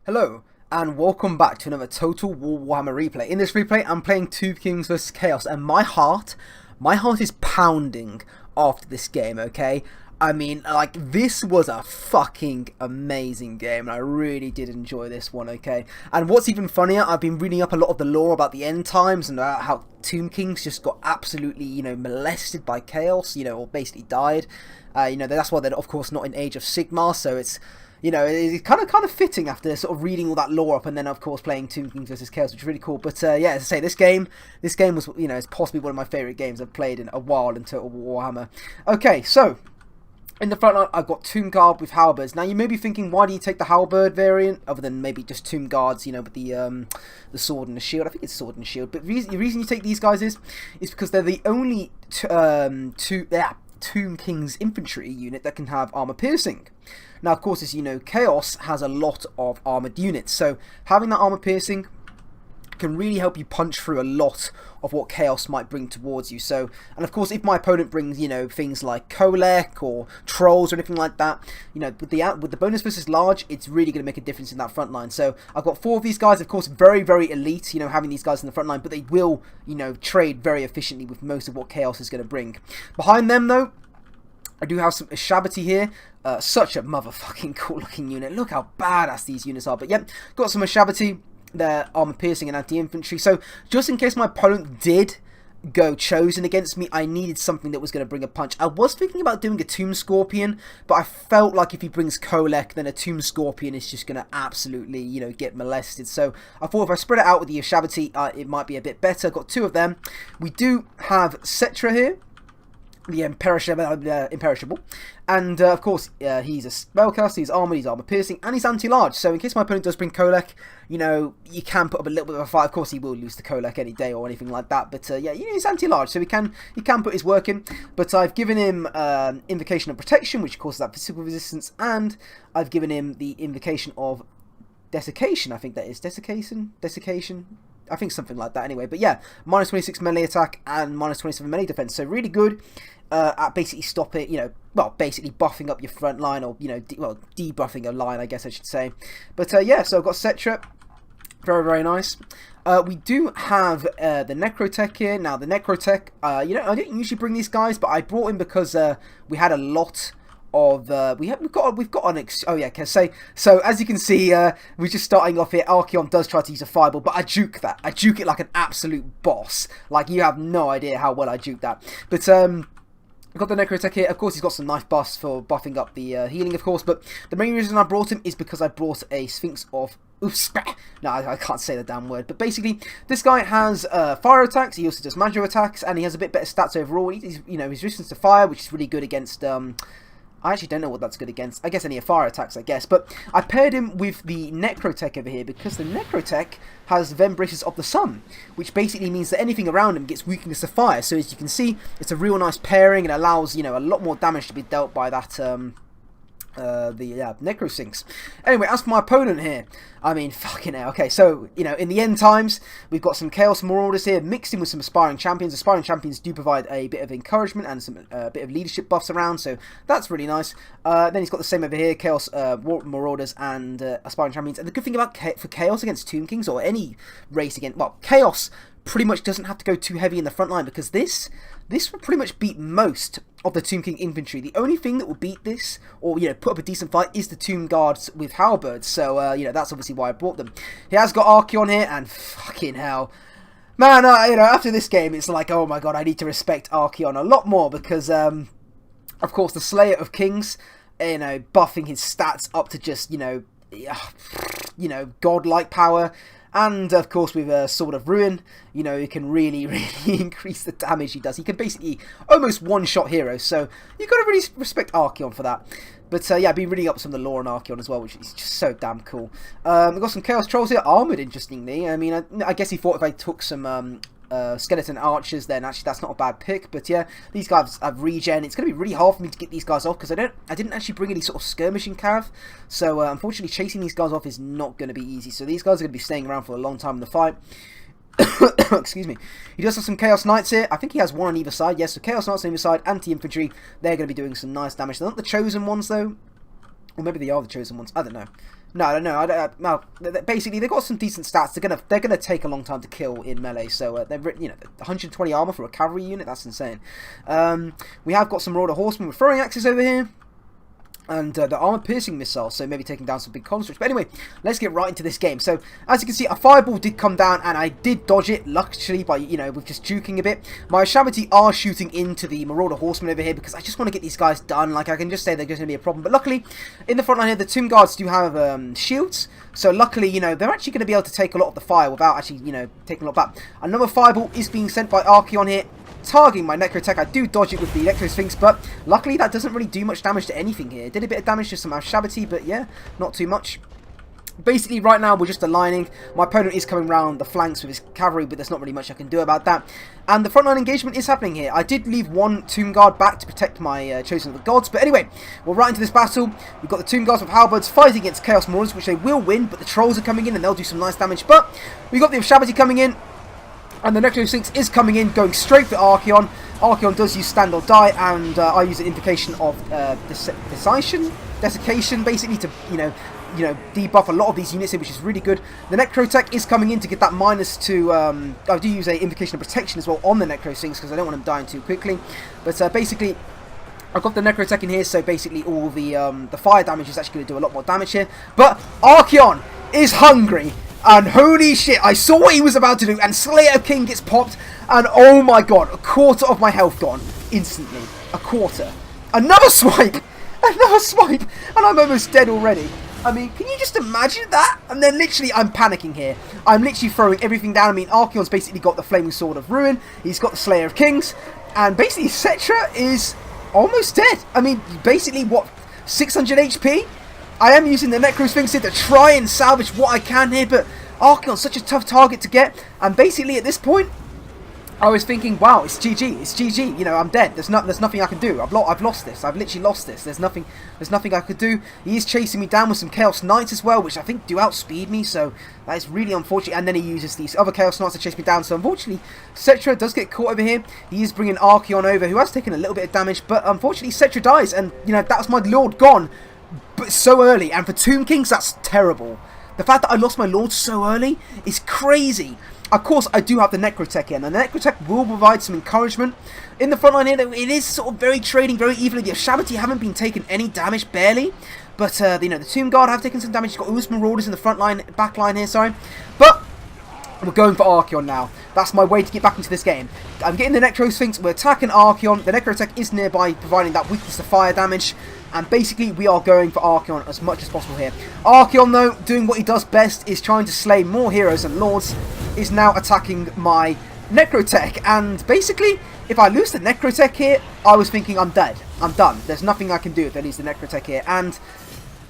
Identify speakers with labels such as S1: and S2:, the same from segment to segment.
S1: Hello, and welcome back to another Total War Warhammer replay. In this replay, I'm playing Tomb Kings vs Chaos, and my heart is pounding after this game, okay? I mean, like, this was a fucking amazing game, and I really did enjoy this one, okay? And what's even funnier, I've been reading up a lot of the lore about the end times, and how Tomb Kings just got absolutely, molested by Chaos, or basically died. That's why they're, of course, not in Age of Sigmar, so it's it's kind of fitting after sort of reading all that lore up and then of course playing Tomb Kings vs Chaos, which is really cool. But yeah, as I say, this game was it's possibly one of my favourite games I've played in a while in Total War Warhammer. Okay, so in the front line I've got Tomb Guard with halberds. Now you may be thinking, why do you take the halberd variant other than maybe just Tomb Guards, with the sword and the shield? I think it's sword and shield. But the reason you take these guys is because they're the only Tomb Kings infantry unit that can have armor piercing. Now, of course, as you know, Chaos has a lot of armored units, so having that armor piercing can really help you punch through a lot of what Chaos might bring towards you. So, and of course, if my opponent brings, things like Kolek or Trolls or anything like that, with the bonus versus large, it's really going to make a difference in that front line. So, I've got 4 of these guys, of course, very, very elite, having these guys in the front line, but they will, trade very efficiently with most of what Chaos is going to bring. Behind them, though, I do have some Shabati here. Such a motherfucking cool looking unit. Look how badass these units are. But yep, got some Shabati. They're armor piercing and anti-infantry. So just in case my opponent did go chosen against me, I needed something that was going to bring a punch. I was thinking about doing a Tomb Scorpion, but I felt like if he brings Kolek, then a Tomb Scorpion is just going to absolutely, get molested. So I thought if I spread it out with the Shabati, it might be a bit better. Got 2 of them. We do have Cetra here, the imperishable, and of course he's a spellcaster, he's armor piercing, and he's anti-large, so in case my opponent does bring Kolek, you can put up a little bit of a fight. Of course he will lose to Kolek any day or anything like that, but yeah, he's anti-large, so he can put his work in. But I've given him Invocation of Protection, which causes that physical resistance, and I've given him the Invocation of Desiccation. I think that is Desiccation, I think something like that anyway. But yeah, minus 26 melee attack and minus 27 melee defense. So really good at basically stopping, basically buffing up your front line, or, debuffing a line, I guess I should say. But yeah, so I've got Cetra. Very, very nice. We do have the Necrotech here. Now, the Necrotech, I didn't usually bring these guys, but I brought him because we had a lot of we've got an so as you can see, we're just starting off here. ARCHAON does try to use a fireball, but I juke it like an absolute boss. Like, you have no idea how well I juke that. But we've got the Necrotech here. Of course, he's got some nice buffs for buffing up the healing, of course, but the main reason I brought him is because I brought a Sphinx of no, I can't say the damn word. But basically, this guy has fire attacks. He also does magic attacks, and he has a bit better stats overall. He's his resistance to fire, which is really good against I actually don't know what that's good against. I guess any fire attacks, I guess. But I paired him with the Necrotech over here because the Necrotech has Vembraces of the Sun, which basically means that anything around him gets weakness to fire. So as you can see, it's a real nice pairing and allows, a lot more damage to be dealt by that Necrosinks. Anyway, as for my opponent here, I mean, fucking hell. Okay, so, in the end times, we've got some Chaos Marauders here, mixed in with some Aspiring Champions. Aspiring Champions do provide a bit of encouragement and some bit of leadership buffs around, so that's really nice. Then he's got the same over here, Chaos Marauders and Aspiring Champions. And the good thing about for Chaos against Tomb Kings, or any race against, well, Chaos pretty much doesn't have to go too heavy in the front line, because this will pretty much beat most of the Tomb King infantry. The only thing that will beat this, or put up a decent fight, is the Tomb Guards with halberds. So that's obviously why I brought them. He has got ARCHAON here, and fucking hell, man, after this game, it's like, oh my god, I need to respect ARCHAON a lot more, because of course the Slayer of Kings, buffing his stats up to just godlike power. And, of course, with Sword of Ruin, he can really, really increase the damage he does. He can basically almost one-shot heroes, so you've got to really respect ARCHAON for that. But, yeah, I've been reading up some of the lore on ARCHAON as well, which is just so damn cool. We've got some Chaos Trolls here, armoured, interestingly. I mean, I guess he thought if I took some skeleton archers, then actually that's not a bad pick. But yeah, these guys have regen. It's going to be really hard for me to get these guys off because I didn't actually bring any sort of skirmishing cav. So unfortunately, chasing these guys off is not going to be easy. So these guys are going to be staying around for a long time in the fight. Excuse me. He does have some Chaos Knights here. I think he has one on either side. Yes, so Chaos Knights on either side, anti-infantry. They're going to be doing some nice damage. They're not the chosen ones though. Or maybe they are the chosen ones. I don't know. No. Basically, they've got some decent stats. They're gonna take a long time to kill in melee. So they're 120 armor for a cavalry unit. That's insane. We have got some Marauder horsemen with throwing axes over here. And the armor-piercing missile, so maybe taking down some big constructs. But anyway, let's get right into this game. So, as you can see, a fireball did come down, and I did dodge it, luckily, by, with just juking a bit. My Shabati are shooting into the Marauder Horsemen over here, because I just want to get these guys done. Like, I can just say they're going to be a problem. But luckily, in the front line here, the Tomb Guards do have shields. So, luckily, they're actually going to be able to take a lot of the fire without actually, taking a lot back. Another fireball is being sent by ARCHAON here, targeting my Necrotech. I do dodge it with the Electro Sphinx, but luckily that doesn't really do much damage to anything here. It did a bit of damage to some Shabati, but yeah, not too much. Basically, right now, we're just aligning. My opponent is coming round the flanks with his cavalry, but there's not really much I can do about that. And the frontline engagement is happening here. I did leave one Tomb Guard back to protect my Chosen of the Gods. But anyway, we're right into this battle. We've got the Tomb Guards with halberds fighting against Chaos Marauders, which they will win, but the Trolls are coming in and they'll do some nice damage. But we've got the Shabati coming in. And the Necro Sphinx is coming in, going straight for ARCHAON. ARCHAON does use stand or die, and I use an invocation of desiccation, basically to debuff a lot of these units here, which is really good. The Necrotech is coming in to get that -2. I do use a invocation of protection as well on the Necro Sphinx because I don't want him dying too quickly. But basically, I've got the Necrotech in here, so basically all the fire damage is actually going to do a lot more damage here. But ARCHAON is hungry. And holy shit, I saw what he was about to do, and Slayer King gets popped, and oh my god, a quarter of my health gone, instantly, a quarter. Another swipe, and I'm almost dead already. I mean, can you just imagine that? And then literally, I'm panicking here. I'm literally throwing everything down. I mean, ARCHAON's basically got the Flaming Sword of Ruin, he's got the Slayer of Kings, and basically Cetra is almost dead. I mean, basically, what, 600 HP? I am using the Necro Sphinx here to try and salvage what I can here, but ARCHAON's such a tough target to get, and basically at this point, I was thinking, wow, it's GG, I'm dead, there's nothing I can do, I've lost this, I've literally lost this, there's nothing I could do. He is chasing me down with some Chaos Knights as well, which I think do outspeed me, so that is really unfortunate, and then he uses these other Chaos Knights to chase me down, so unfortunately, Cetra does get caught over here. He is bringing ARCHAON over, who has taken a little bit of damage, but unfortunately Cetra dies, and, that's my Lord gone. But so early, and for Tomb Kings, that's terrible. The fact that I lost my Lord so early is crazy. Of course, I do have the Necrotech in, and the Necrotech will provide some encouragement. In the front line here, it is sort of very trading, very evenly. The Shabati haven't been taking any damage, barely. But, the Tomb Guard have taken some damage. You've got Us Marauders in the front line, back line here, sorry. But we're going for ARCHAON now. That's my way to get back into this game. I'm getting the Necro Sphinx, we're attacking ARCHAON. The Necrotech is nearby, providing that weakness to fire damage. And basically, we are going for ARCHAON as much as possible here. ARCHAON, though, doing what he does best, is trying to slay more heroes and lords, is now attacking my Necrotech. And basically, if I lose the Necrotech here, I was thinking I'm dead. I'm done. There's nothing I can do if I lose the Necrotech here. And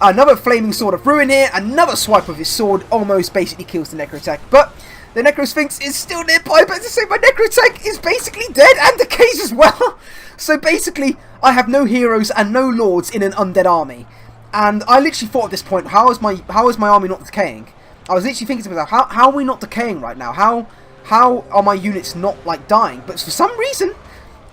S1: another Flaming Sword of Ruin here, another swipe of his sword almost basically kills the Necrotech. But the Necro Sphinx is still nearby, but to say my Necrotech is basically dead and decays as well. So basically, I have no heroes and no lords in an undead army. And I literally thought at this point, how is my army not decaying? I was literally thinking to myself, how are we not decaying right now? How are my units not, like, dying? But for some reason,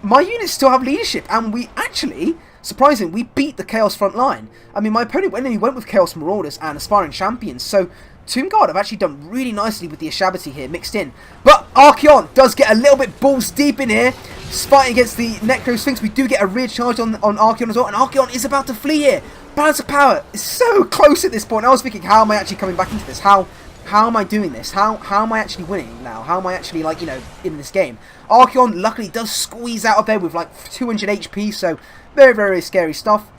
S1: my units still have leadership, and we actually, surprisingly, we beat the Chaos front line. I mean, my opponent went with Chaos Marauders and Aspiring Champions, so Tomb Guard have actually done really nicely with the Shabati here mixed in. But ARCHAON does get a little bit balls deep in here, fighting against the Necro Sphinx. We do get a rear charge on ARCHAON as well, and ARCHAON is about to flee here. Balance of power is so close at this point. I was thinking, how am I actually coming back into this? How am I doing this? How am I actually winning now? How am I actually, like, in this game? ARCHAON luckily does squeeze out of there with like 200 HP, so very, very scary stuff.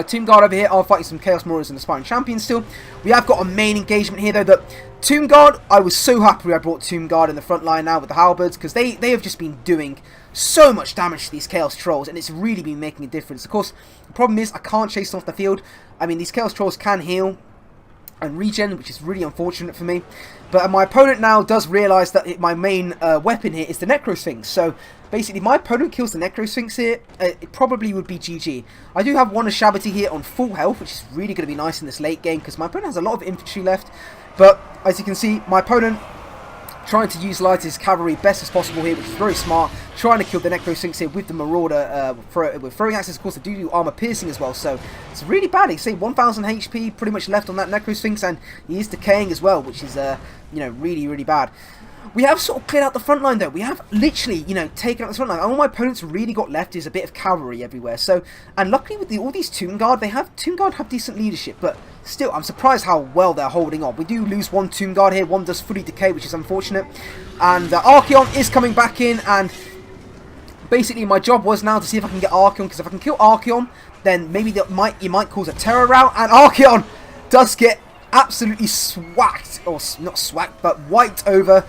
S1: Tomb Guard over here are fighting some Chaos Marauders and Aspiring Champions still. We have got a main engagement here though. That Tomb Guard, I was so happy I brought Tomb Guard in the front line now with the halberds, because they have just been doing so much damage to these Chaos Trolls, and it's really been making a difference. Of course, the problem is I can't chase them off the field. I mean, these Chaos Trolls can heal and regen, which is really unfortunate for me. But my opponent now does realise that my main weapon here is the Necro Sphinx. So basically, my opponent kills the Necro Sphinx here, it probably would be GG. I do have one Shabati here on full health, which is really going to be nice in this late game, because my opponent has a lot of infantry left. But as you can see, my opponent trying to utilise his cavalry best as possible here, which is very smart. Trying to kill the Necrosphinx here with the Marauder, with throwing axes. Of course, they do armor piercing as well, so it's really bad. You see 1,000 HP pretty much left on that Necrosphinx, and he is decaying as well, which is you know, really, really bad. We have sort of cleared out the front line though. We have literally, you know, taken out the front line. All my opponents really got left is a bit of cavalry everywhere. So, and luckily with all these Tomb Guard, Tomb Guard have decent leadership, but still, I'm surprised how well they're holding on. We do lose one Tomb Guard here. One does fully decay, which is unfortunate. And ARCHAON is coming back in, and basically my job was now to see if I can get ARCHAON, because if I can kill ARCHAON, then maybe you might cause a terror rout, and ARCHAON does get absolutely swacked, or not swacked, but wiped over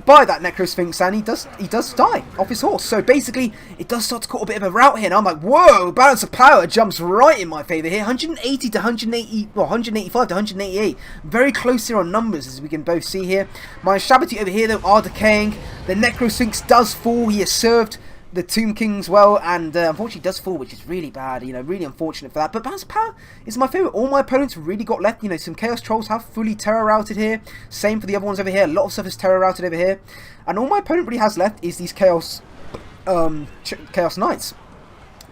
S1: by that Necrosphinx, and he does die off his horse. So basically, it does start to cause a bit of a rout here, and I'm like, whoa, balance of power jumps right in my favour here. 180 to 180, well, 185 to 188. Very close here on numbers, as we can both see here. My Shabbaty over here, though, are decaying. The Necrosphinx does fall. He has served the Tomb Kings well, and unfortunately does fall, which is really bad, you know, really unfortunate for that. But balance of power is my favourite. All my opponents really got left. You know, some Chaos Trolls have fully terror routed here. Same for the other ones over here. A lot of stuff is terror routed over here. And all my opponent really has left is these Chaos Knights.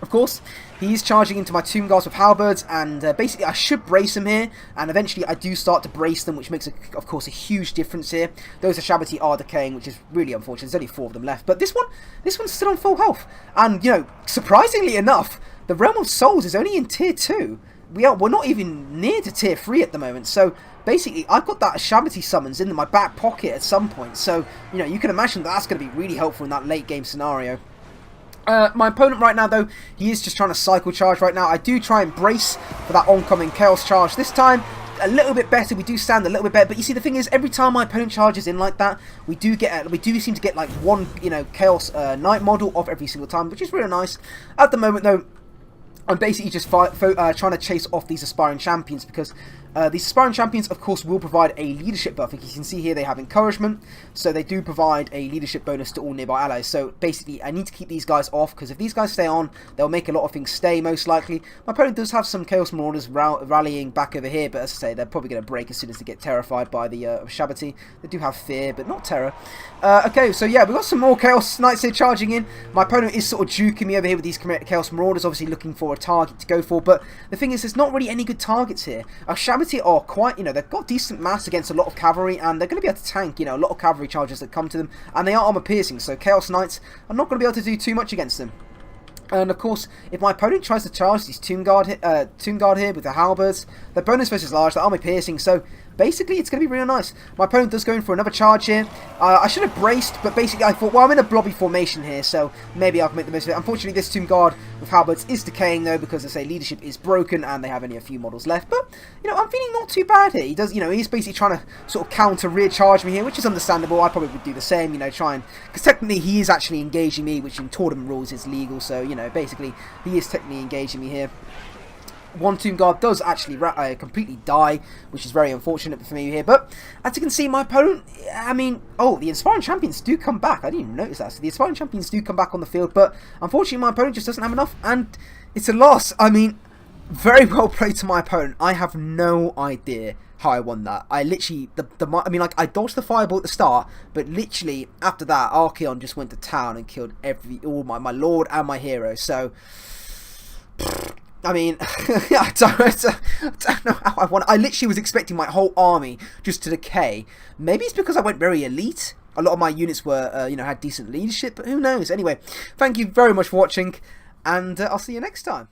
S1: Of course, he is charging into my Tomb Guards with halberds, and basically I should brace him here, and eventually I do start to brace them, which makes, of course, a huge difference here. Those are Shabbaty are decaying, which is really unfortunate. There's only 4 of them left, but this one's still on full health. And, you know, surprisingly enough, the Realm of Souls is only in Tier 2. We're not even near to Tier 3 at the moment, so basically I've got that Shabbaty summons in my back pocket at some point, so, you know, you can imagine that's going to be really helpful in that late game scenario. My opponent right now, though, he is just trying to cycle charge right now. I do try and brace for that oncoming Chaos Charge. This time, a little bit better. We do stand a little bit better. But you see, the thing is, every time my opponent charges in like that, we do seem to get like one, you know, Chaos Knight model off every single time, which is really nice. At the moment, though, I'm basically just trying to chase off these aspiring champions, because these aspiring champions, of course, will provide a leadership buff. As you can see here, they have encouragement, so they do provide a leadership bonus to all nearby allies. So basically, I need to keep these guys off, because if these guys stay on, they'll make a lot of things stay, most likely. My opponent does have some Chaos Marauders rallying back over here, but as I say, they're probably going to break as soon as they get terrified by the Shabbaty. They do have fear, but not terror. Okay, so yeah, we've got some more Chaos Knights here charging in. My opponent is sort of juking me over here with these Chaos Marauders, obviously looking for a target to go for, but the thing is, there's not really any good targets here. Our Shabbaty are quite, you know, they've got decent mass against a lot of cavalry, and they're going to be able to tank, you know, a lot of cavalry charges that come to them, and they are armor piercing, so Chaos Knights are not going to be able to do too much against them. And of course, if my opponent tries to charge these Tomb Guard here with the halberds, the bonus versus large, the armor piercing, so basically it's going to be really nice. My opponent does go in for another charge here. I should have braced, but basically I thought, well, I'm in a blobby formation here, so maybe I can make the most of it. Unfortunately, this Tomb Guard with halberds is decaying, though, because, as I say, leadership is broken, and they have only a few models left. But, you know, I'm feeling not too bad here. He does, you know, he's basically trying to sort of counter rear charge me here, which is understandable. I probably would do the same, you know, because technically he is actually engaging me, which in tournament rules is legal, so, you know, basically he is technically engaging me here. One Tomb Guard does actually completely die, which is very unfortunate for me here. But as you can see, my opponent, I mean, oh, the Inspiring Champions do come back. I didn't even notice that. So the Inspiring Champions do come back on the field, but unfortunately my opponent just doesn't have enough, and it's a loss. I mean, very well played to my opponent. I have no idea how I won that. I literally, I mean, like, I dodged the fireball at the start, but literally after that, ARCHAON just went to town and killed all my lord and my hero. So, I mean, I don't know how I won. I literally was expecting my whole army just to decay. Maybe it's because I went very elite. A lot of my units were, you know, had decent leadership, but who knows? Anyway, thank you very much for watching, and I'll see you next time.